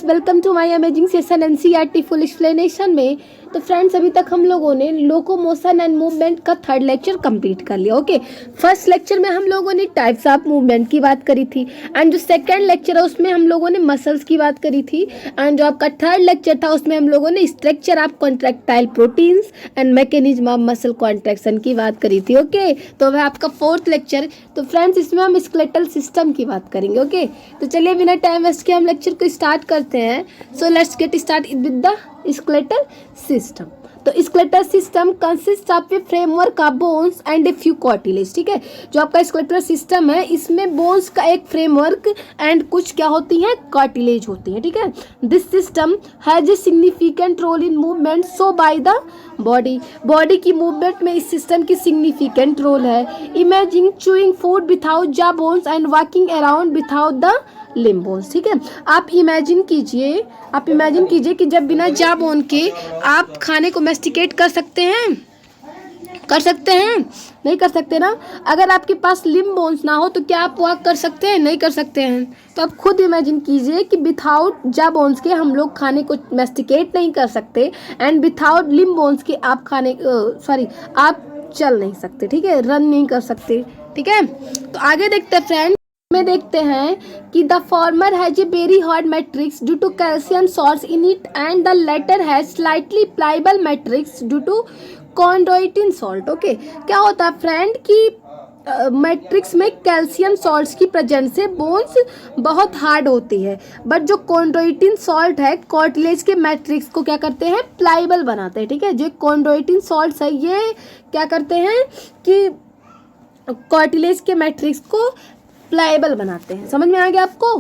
Friends, welcome to my amazing session NCERT full explanation में। तो friends, अभी तक हम लोगों ने लोकोमोशन एंड मूवमेंट का थर्ड लेक्चर कंप्लीट कर लिया। ओके, फर्स्ट लेक्चर में हम लोगों ने टाइप्स ऑफ मूवमेंट की बात करी थी एंड जो सेकंड लेक्चर है उसमें हम लोगों ने मसल्स की बात करी थी एंड जो आपका थर्ड लेक्चर था उसमें हम लोगों ने structure of contractile proteins and mechanism of muscle contraction की बात करी थी। ओके, तो वह आपका फोर्थ लेक्चर। तो फ्रेंड्स, इसमें हम स्केलेटल सिस्टम की बात करेंगे। ओके, तो चलिए बिना टाइम वेस्ट के हम लेक्चर को स्टार्ट करते हैं। So let's get start with the skeletal system. तो skeletal system consist of a framework of bones and a few cartilage. ठीक है, जो आपका स्केलेटल सिस्टम है इसमें बोन्स का एक फ्रेमवर्क एंड कुछ क्या होती हैं, कार्टिलेज होती हैं। ठीक है, this system has a significant role in movement so by the body की मूवमेंट में इस सिस्टम की सिग्निफिकेंट रोल है। Imagine chewing food without jaw bones and walking around without the limb bones. ठीक है, आप इमेजिन कीजिए कि जब बिना जॉ बोन के आप खाने को मैस्टिकेट कर सकते हैं नहीं कर सकते ना। अगर आपके पास लिम्ब बोन्स ना हो तो क्या आप वॉक कर सकते हैं? नहीं कर सकते हैं। तो आप खुद इमेजिन कीजिए कि विथआउट जॉ बोन्स के हम लोग खाने को मैस्टिकेट नहीं कर सकते एंड विथआउट लिम्ब बोन्स के आप आप चल नहीं सकते। ठीक है, रन नहीं कर सकते। ठीक है, तो आगे देखते हैं फ्रेंड में देखते हैं कि the former has a very hard matrix due to calcium salts in it and the latter has slightly pliable matrix due to chondroitin salt. Okay, क्या होता है फ्रेंड कि मैट्रिक्स में कैल्शियम सॉल्ट्स की प्रेजेंस से बोन्स बहुत hard होती है, बट जो कॉन्ड्रोइटिन सॉल्ट है कार्टिलेज के मैट्रिक्स को क्या करते हैं, प्लाइबल बनाते हैं। ठीक है, जो कॉन्ड्रोइटिन सॉल्ट्स है ये क्या करते हैं कि कार्टिलेज के मैट्रिक्स को प्लाइबल बनाते हैं। समझ में आ गया आपको?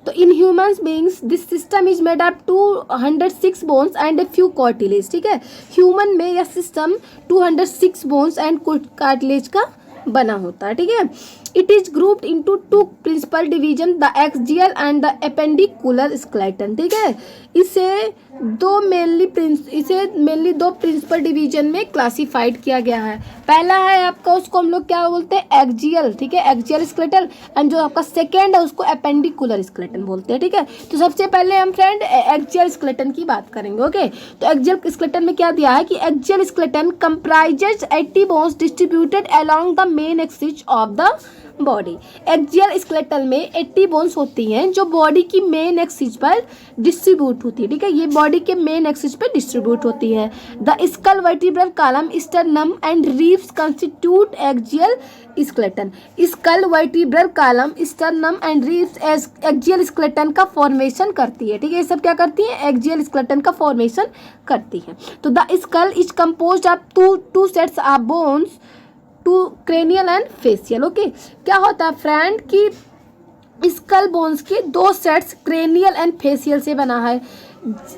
तो in humans beings this system is made up 206 bones and a few cartilage. ठीक है, ह्यूमन में यह सिस्टम 206 बोन्स एंड कार्टिलेज का बना होता है। ठीक है, it is grouped into two principal division, the axial and the appendicular skeleton. ठीक है, इसे मेनली दो प्रिंसिपल डिवीजन में क्लासिफाइड किया गया है। पहला है आपका, उसको हम लोग क्या बोलते हैं, एक्सियल। ठीक है, एक्सियल स्केलेटन एंड जो आपका सेकेंड है उसको एपेंडिकुलर स्केलेटन बोलते हैं। ठीक है, तो सबसे पहले हम फ्रेंड एक्सियल स्केलेटन की बात करेंगे। ओके, तो एक्सियल स्केलेटन में क्या दिया है कि axial skeleton comprises 80 bones distributed along the main axis of the body. Axial skeleton में 80 बोन्स होती हैं जो बॉडी की मेन एक्सिस पर डिस्ट्रीब्यूट होती है। ठीक है, ये बॉडी के मेन एक्सिस पर डिस्ट्रीब्यूट होती है। The skull vertebral column sternum and ribs constitute axial skeleton. Skull vertebral column sternum and ribs axial skeleton का फॉर्मेशन करती है। ठीक है, ये सब क्या करती है, एक्सियल स्केलेटन का फॉर्मेशन करती है। तो the skull is composed of two sets of bones, two cranial and facial. Okay, क्या होता है फ्रेंड कि स्कल बोन्स के दो सेट्स क्रेनियल एंड फेशियल से बना है,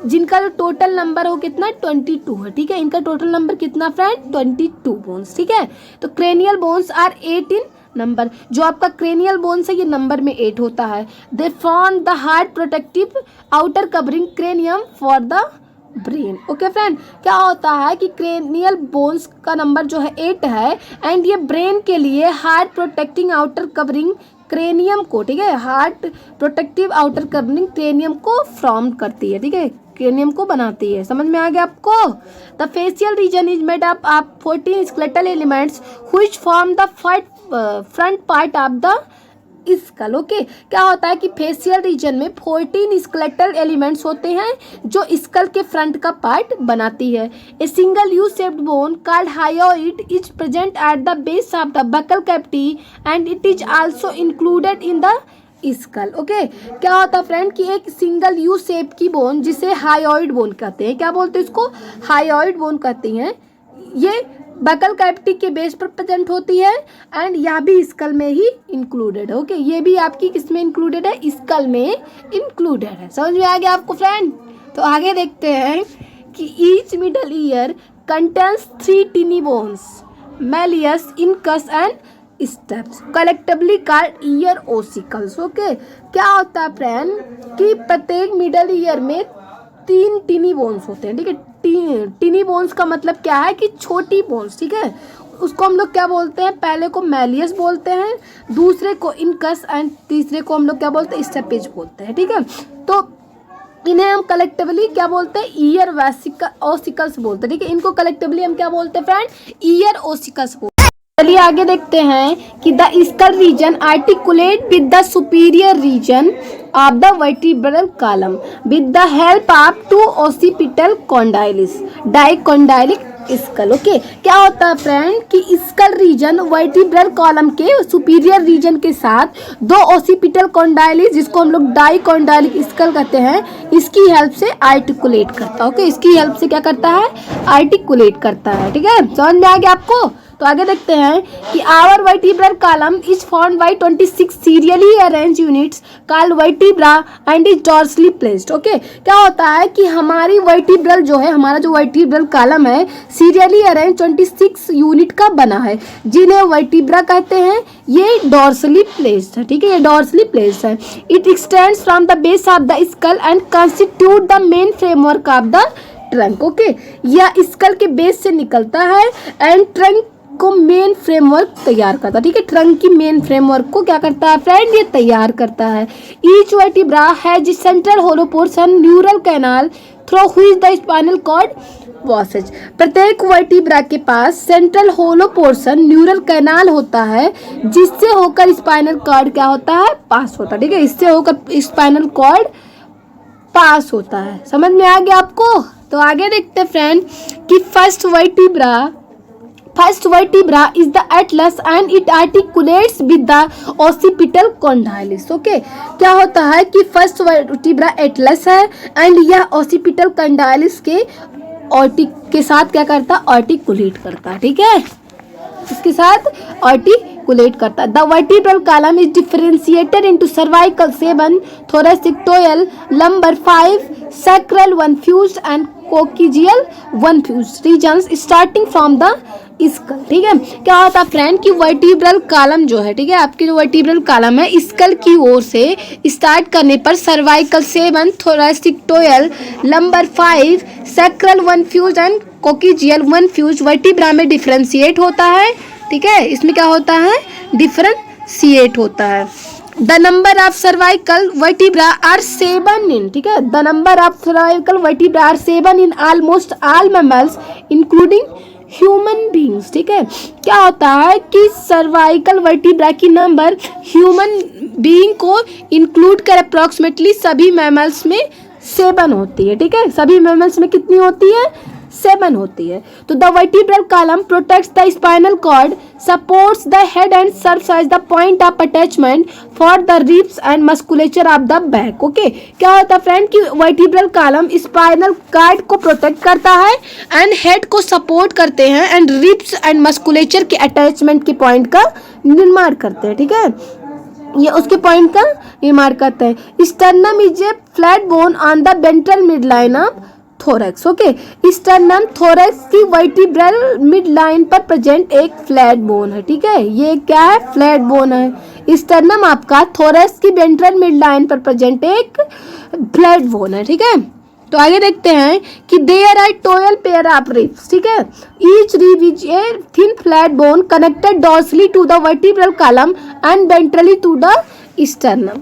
जिनका जो टोटल नंबर हो कितना, 22 है। ठीक है, इनका टोटल नंबर कितना फ्रेंड, 22 बोन्स। ठीक है, तो cranial bones are 8 in number. जो आपका क्रेनियल बोन्स है ये नंबर में 8 होता है। They form the hard protective outer covering cranium for the brain. Okay friend, क्या होता है कि क्रेनियल बोन्स का नंबर जो है 8 है एंड ये ब्रेन के लिए hard protecting outer covering cranium को, ठीक है, hard protective outer covering cranium को फॉर्म करती है। ठीक है, क्रेनियम को बनाती है। समझ में आ गया आपको? The facial region is made up of 14 skeletal elements which form the front part of the skull. Okay, क्या होता है कि फेशियल रीजन में 14 स्केलेटल एलिमेंट्स होते हैं जो स्कल के फ्रंट का पार्ट बनाती है। A single U shaped bone called hyoid is present at the base of the buccal cavity and it is also included in the skull. Okay, क्या होता है फ्रेंड कि एक सिंगल यू शेप की bone जिसे hyoid bone कहते हैं, क्या बोलते हैं इसको, हायोइड बोन कहते हैं, ये बकल कैविटी के बेस पर प्रेजेंट होती है एंड यह भी स्कल में ही इंक्लूडेड है। ओके, ये भी आपकी किस में इंक्लूडेड है, स्कल में इंक्लूडेड है। समझ में आ गया आपको फ्रेंड? तो आगे देखते हैं कि each middle ear contains 3 टिनी bones, malleus, incus and steps, collectively called year ossicles. Okay, क्या होता है फ्रेंड कि प्रत्येक मिडल ईयर में 3 टिनी बोन्स होते हैं। ठीक है, टिनी बोन्स का मतलब क्या है कि छोटी बोन्स। ठीक है, उसको हम लोग क्या बोलते हैं, पहले को मैलियस बोलते हैं, दूसरे को इनकस एंड तीसरे को हम लोग क्या बोलते हैं, स्टेपेज बोलते हैं। ठीक है, तो इन्हें हम कलेक्टिवली क्या बोलते हैं, ईयर ओसिकल्स बोलते हैं, ठीक है। इनको कलेक्टिवली हम क्या बोलते हैं फ्रेंड, ईयर ओसिकल्स बोलते हैं। चलिए आगे देखते हैं कि the skull region articulate with the superior region of the vertebral column with the help of two occipital condyles dicondylic skull. Okay, क्या होता है फ्रेंड कि स्कल रीजन वर्टिब्रल कॉलम के सुपीरियर रीजन के साथ दो ओसिपिटल कॉन्डाइलिस, जिसको हम लोग डाइकोंडाइलिक स्कल कहते हैं, इसकी हेल्प से आर्टिकुलेट करता है। ओके, इसकी हेल्प से क्या करता है, आर्टिकुलेट करता है, ठीक है। समझ में आ गया आपको। तो आगे देखते हैं कि our vertebral column is formed by 26 serially arrange units called vertebra and is dorsally placed. Okay, क्या होता है कि हमारी वर्टिब्रल जो है, हमारा जो वर्टिब्रल कॉलम है सीरियली अरेंज 26 यूनिट का बना है, जिन्हें वर्टिब्रा कहते हैं। ये डॉर्सली प्लेस्ड है, ठीक है, ये डॉर्सली प्लेस्ड है। It extends from the base of the school and constitute the main framework of the trunk. Okay, यह स्कल के बेस से निकलता है एंड ट्रंक को मेन फ्रेमवर्क तैयार करता है, ठीक है। ट्रंक की मेन फ्रेमवर्क को क्या करता है फ्रेंड, ये तैयार करता है। Each vertebra has central hollow portion neural canal through which the spinal cord passes. प्रत्येक वर्टिब्रा के पास central hollow portion neural canal होता है, जिससे होकर स्पाइनल कॉर्ड क्या होता है, पास होता है, ठीक है। इससे होकर स्पाइनल कॉर्ड पास होता है। समझ में आ गया आपको। तो आगे देखते हैं फ्रेंड कि first vertebra is the atlas and it articulates with the occipital condylis। Okay, क्या होता है कि फर्स्ट vertebra एटलस है एंड यह occipital condylis के साथ क्या करता है, आर्टिकुलेट करता है, ठीक है, इसके साथ आर्टिकुलेट करता है। The vertebral column is differentiated into cervical 7, thoracic 12, lumbar 5, sacral 1 fused and coccygeal 1 fused regions starting from the skull, ठीक है। क्या होता है फ्रेंड कि वर्टिब्रल कॉलम जो है, ठीक है, आपकी जो वर्टिब्रल कॉलम है स्कल की ओर से स्टार्ट करने पर cervical 7, thoracic 12, lumbar 5, sacral 1 fused and coccygeal 1 fused vertebra में डिफरेंशिएट होता है, ठीक है। इसमें क्या होता है, डिफरेंशिएट होता है। The number of cervical vertebra are 7 in, ठीक है, the number of cervical vertebra are 7 in almost all mammals including human beings, ठीक है। क्या होता है कि सर्वाइकल वर्टिब्रा की नंबर ह्यूमन बीइंग को इंक्लूड कर अप्रॉक्सीमेटली सभी मैमल्स में 7 होती है, ठीक है। सभी मैमल्स में कितनी होती है, 7 होती है। तो the vertebral column protects the spinal cord, supports the head and serves as the point of attachment for the ribs and musculature of the back. Okay, क्या होता है फ्रेंड कि वर्टिब्रल कॉलम स्पाइनल कॉर्ड को protect करता है and head को support करते हैं एंड रिब्स एंड मस्कुलेचर के अटैचमेंट के पॉइंट का निर्माण करते हैं, ठीक है, ये उसके पॉइंट का निर्माण करते हैं। Sternum is a flat bone on the ventral mid line of thorax. Okay, sternum thorax की वर्टिब्रल मिड लाइन पर प्रेजेंट एक फ्लैट बोन है, ठीक है, ये क्या है, फ्लैट बोन है। स्टर्नम आपका थोरैक्स की वेंट्रल मिड लाइन पर प्रेजेंट एक फ्लैट बोन है, ठीक है। तो आगे देखते हैं कि there are 12 pair of ribs, ठीक है। Each rib is a thin flat bone connected dorsally to the vertebral column and ventrally to the sternum.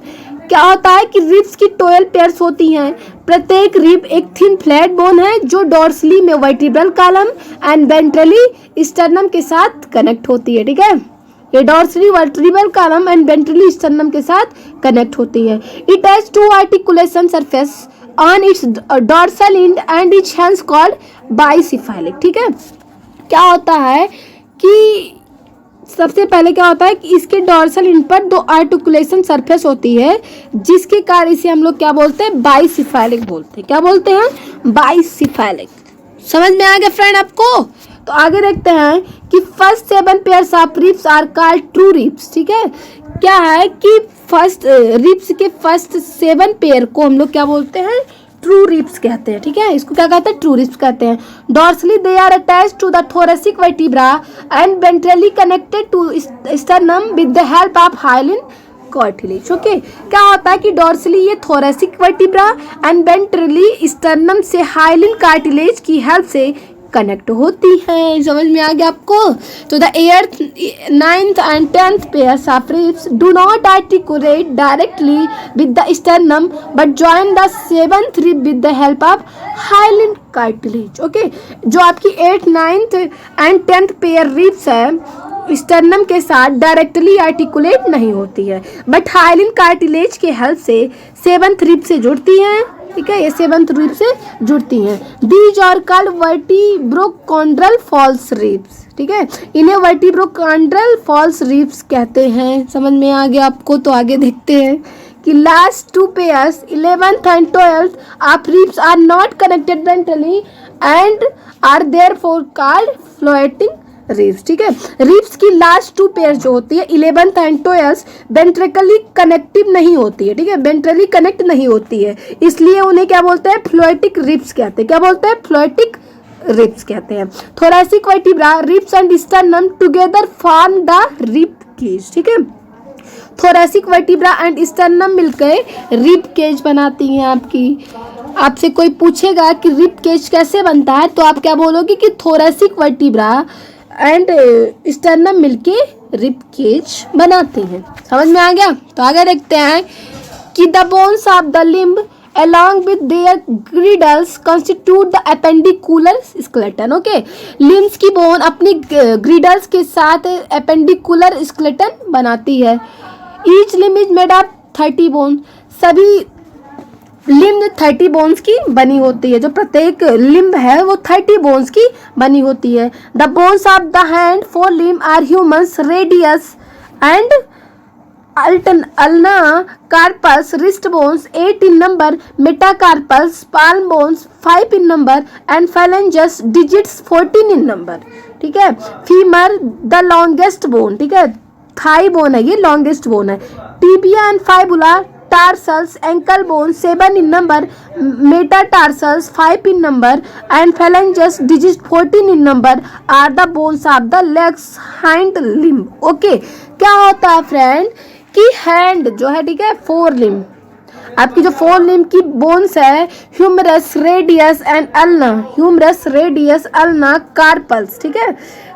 क्या होता है कि रिब्स की 12 पेयर्स होती हैं। प्रत्येक रिब एक थिन फ्लैट बोन है जो डॉर्सली में vertebral column and ventrally sternum के साथ कनेक्ट होती है, ठीक है। ये dorsally vertebral column and ventrally sternum के साथ कनेक्ट होती है। It has 2 articulation surface on its dorsal end and its hence called bicephalic, ठीक है। क्या होता है कि सबसे पहले क्या होता है कि इसके डॉर्सल एंड पर 2 आर्टिकुलेशन सरफेस होती है, जिसके कारण इसे हम लोग क्या बोलते हैं, बाइसिफाइलिक बोलते हैं। क्या बोलते हैं, बाइसिफाइलिक। समझ में आ गया फ्रेंड आपको। तो आगे देखते हैं कि first 7 pairs of ribs are called true ribs, ठीक है। क्या है कि फर्स्ट रिब्स के फर्स्ट 7 पेयर को हम लोग क्या बोलते हैं, ट्रू रिब्स कहते हैं, ठीक है। इसको क्या कहते हैं, ट्रू रिब्स कहते हैं। Dorsally they are attached to the thoracic vertebra and ventrally connected to sternum with the help of hyaline cartilage. Okay, क्या होता है कि डॉर्सली ये thoracic vertebra and ventrally sternum से हाइलिन कार्टिलेज की हेल्प से कनेक्ट होती हैं। समझ में आ गया आपको? तो the 8th, 9th and 10th pairs of ribs do not articulate directly with the sternum but join the 7th rib with the help of hyaline cartilage। Okay, जो आपकी 8th, 9th and 10th pair ribs है sternum के साथ directly articulate नहीं होती है, but hyaline cartilage के help से 7th रिब से जुड़ती हैं। ठीक है, ये 7th रिब से जुड़ती हैं। These are called vertebrochondral false ribs. ठीक है, इन्हें वर्टिब्रोकॉन्ड्रल फॉल्स रिब्स कहते हैं। समझ में आ गया आपको? तो आगे देखते हैं कि last 2 pairs 11th and 12th of ribs are not connected ventrally and are therefore called floating ribs. ठीक है, रिब्स की लास्ट 2 पेयर जो होती है 11th एंड 12th वेंट्रिकली कनेक्टिव नहीं होती है। ठीक है, वेंट्रली कनेक्ट नहीं होती है, इसलिए उन्हें क्या बोलते हैं? फ्लोटिक रिब्स कहते हैं। क्या बोलते हैं? फ्लोटिक रिब्स कहते हैं। Thoracic vertebra ribs and sternum together form the rib cage. ठीक है, थोरैसिक वर्टिब्रा एंड स्टर्नम मिलकर रिब केज बनाती हैं आपकी। आपसे कोई पूछेगा कि रिब केज कैसे बनता है, तो आप क्या बोलोगे कि थोरैसिक वर्टिब्रा एंड स्टर्नम मिलके रिब केज बनाते हैं। समझ में आ गया? तो आगे देखते हैं कि the bones of the limb along with their girdles constitute the appendicular skeleton। Okay, limbs की बोन अपनी ग्रिडल्स के साथ एपेंडिकुलर स्केलेटन बनाती है। Each limb is made of 30 bone. सभी लिम्ब 30 बोन्स की बनी होती है। जो प्रत्येक लिम्ब है वो 30 बोन्स की बनी होती है। The bones of the hand 4 limb are humans radius and ulna carpus, wrist bones 8 in number, metacarpus, palm bones 5 in number and phalanges digits 14 in number। ठीक है, फीमर द लॉन्गेस्ट बोन। ठीक है, thigh bone है, ये longest bone है। Tibia and fibula, tarsals, ankle bone 7 in number, metatarsals 5 in number and phalanges digits 14 in number are the bones of the legs hind limb। Okay, क्या होता है friend कि hand जो है, ठीक है, 4 लिम्ब, आपकी जो 4 लिम्ब की बोन्स है humerus, radius and ulna. Humerus, radius, ulna, carpals. ठीक है,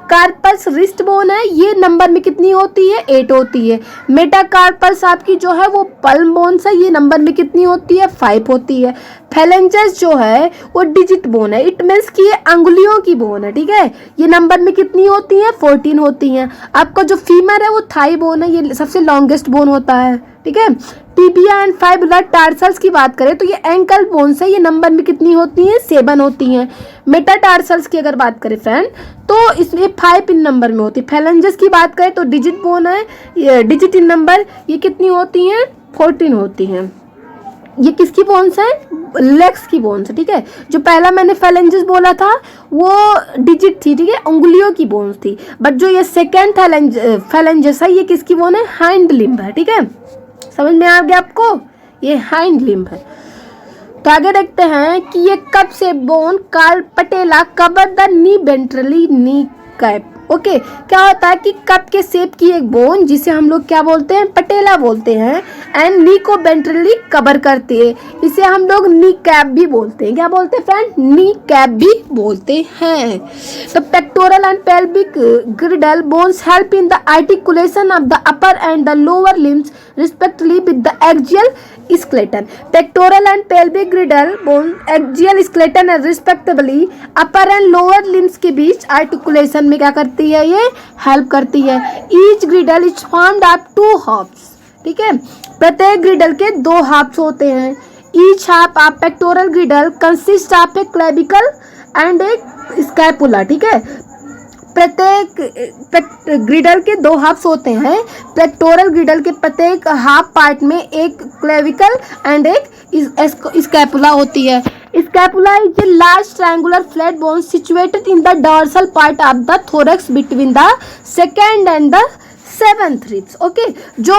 कार्पल्स रिस्ट बोन है, ये नंबर में कितनी होती है? 8 होती है। मेटाकार्पल्स आपकी जो है वो पल्म बोन्स है, ये नंबर में कितनी होती है? 5 होती है। फैलेंजेस जो है वो डिजिट बोन है, इट मीन्स कि ये अंगुलियों की बोन है। ठीक है, ये नंबर में कितनी होती है? 14 होती हैं। आपका जो फीमर है वो थाई बोन है, ये सबसे लॉन्गेस्ट बोन होता है। ठीक है, टिबिया एंड फाइबुला टार्सल्स की बात करें तो ये एंकल बोन्स है, ये नंबर में कितनी होती हैं? 7 होती हैं। मेटाटार्सल्स की अगर बात करें फ्रेंड तो इसमें 5 इन नंबर में होती है। फैलेंजेस की बात करें तो डिजिट बोन है, ये डिजिट इन नंबर, ये कितनी होती हैं? 14 होती हैं। ये किसकी बोन्स है? लेग्स की बोन्स है। ठीक है, जो पहला मैंने फैलेंजेस बोला था वो डिजिट थी, ठीक है, उंगलियों की बोन्स थी, बट जो ये सेकेंड फैलेंजेस है ये किसकी बोन है? हाइंड लिम्ब है। ठीक है, समझ में आ गया आपको? ये हाइंड लिम्ब है। तो आगे देखते हैं कि ये कब से bone called patella cover the knee ventrally knee cap. Okay, क्या होता है कि कप के शेप की एक बोन जिसे हम लोग क्या बोलते हैं? पटेला बोलते हैं, एंड नी को वेंट्रली कवर करती है, इसे हम लोग नी कैप भी बोलते हैं। क्या बोलते हैं फ्रेंड? नी कैप भी बोलते हैं। तो pectoral and pelvic ग्रिडल bones help in the articulation of the upper and the lower limbs respectively with the axial skeleton. Pectoral and pelvic ग्रिडल bone axial skeleton and respectively upper and lower limbs के बीच articulation में क्या करती है? ये help करती है। Each girdle is formed of 2 halves. ठीक है, प्रत्येक ग्रिडल के 2 हाफ्स होते हैं। Each half of pectoral girdle consist of a clavicle and a scapula. ठीक है, प्रत्येक ग्रिडल के 2 हाफ्स होते हैं। पेक्टोरल ग्रिडल के प्रत्येक हाफ पार्ट में एक क्लेविकल एंड एक स्कैपुला होती है। Scapula is a large triangular flat bone situated in the dorsal part of the thorax between the second and the 7th ribs. Okay, जो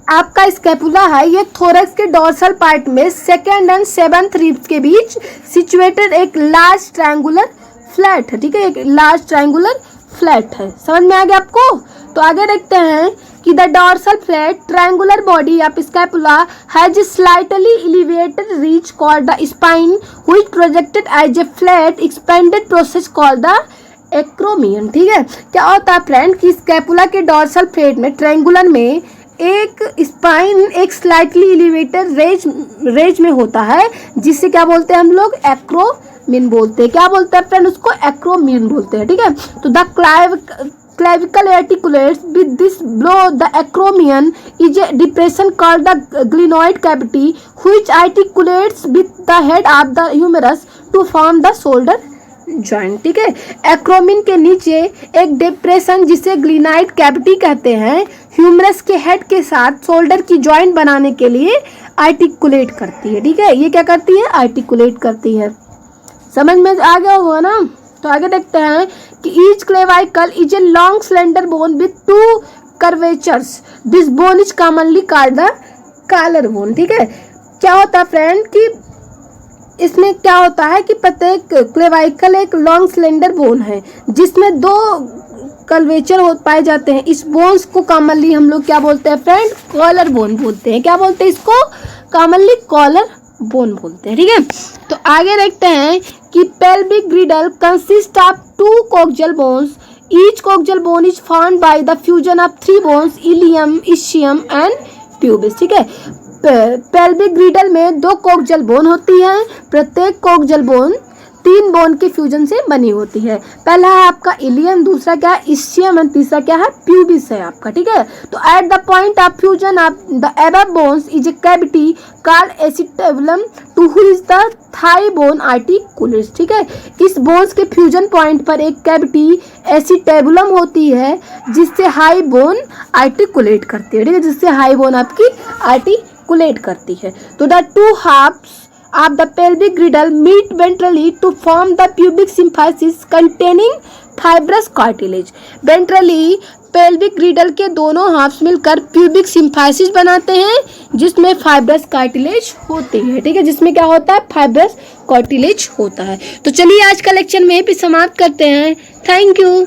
आपका स्कैपुला है ये थोरैक्स के डॉर्सल पार्ट में सेकेंड एंड 7th रिब्स के बीच situated एक large triangular flat है। ठीक है, एक लार्ज ट्रायंगुलर फ्लैट है। समझ में आ गया आपको? तो आगे देखते हैं कि the dorsal flat triangular body of scapula has slightly elevated ridge called the spine which projected as a flat expanded process called the acromion. ठीक है, क्या होता है फ्रेंड कि स्कैपुला के डॉर्सल फ्लैट में ट्रायंगुलर में एक स्पाइन एक स्लाइटली एलिवेटेड रेज में होता है, जिससे क्या बोलते हैं हम लोग? एक्रोमियन बोलते हैं। क्या बोलते हैं फ्रेंड? उसको एक्रोमियन बोलते हैं। ठीक है, तो the clavicle articulates with this below the acromion is a depression called the glenoid cavity which articulates with the head of the humerus to form the shoulder joint। ठीक है, एक्रोमिन के नीचे एक डिप्रेशन जिसे ग्लिनाइड कैविटी कहते हैं humerus के head के साथ शोल्डर की जॉइंट बनाने के लिए आर्टिकुलेट करती है। ठीक है, ये क्या करती है? आर्टिकुलेट करती है। समझ में आ गया होगा ना? तो आगे देखते हैं कि each clavicle is a long slender bone with 2 curvatures. This bone is commonly called the collar bone. ठीक है, क्या होता है फ्रेंड कि इसमें क्या होता है कि प्रत्येक क्लेविकल एक लॉन्ग स्लेंडर बोन है जिसमें 2 कर्वेचर पाए जाते हैं। इस बोन्स को कॉमनली हम लोग क्या बोलते हैं फ्रेंड? कॉलर बोन बोलते हैं। क्या बोलते हैं इसको? कॉमनली कॉलर बोन बोलते हैं। ठीक है, तो आगे देखते हैं कि pelvic girdle consists of 2 coccygeal bones. Each coccygeal bone is formed by the fusion of 3 bones, ilium, ischium and pubis। ठीक है, pelvic girdle में 2 coccygeal बोन होती हैं। प्रत्येक coccygeal बोन 3 बोन के फ्यूजन से बनी होती है। पहला है आपका इलियम, दूसरा क्या है? इस्चियम, और तीसरा क्या है? प्यूबिस है आपका। ठीक है, तो at the point of fusion of the above bones is a cavity called acetabulum to which the thigh bone articulates. ठीक है, इस बोन्स के फ्यूजन पॉइंट पर एक कैविटी एसिटेबुलम होती है जिससे हाई बोन आर्टिकुलेट करती है। ठीक है, जिससे हाई बोन आपकी आर्टिकुलेट करती है। तो the 2 halves of the pelvic girdle meet ventrally to form the pubic symphysis containing fibrous cartilage। ventrally pelvic girdle के दोनों हाफ्स मिलकर pubic symphysis बनाते हैं जिसमें fibrous cartilage होते हैं। ठीक है, जिसमें क्या होता है? fibrous cartilage होता है। तो चलिए आज का लेक्चर में भी समाप्त करते हैं। Thank you.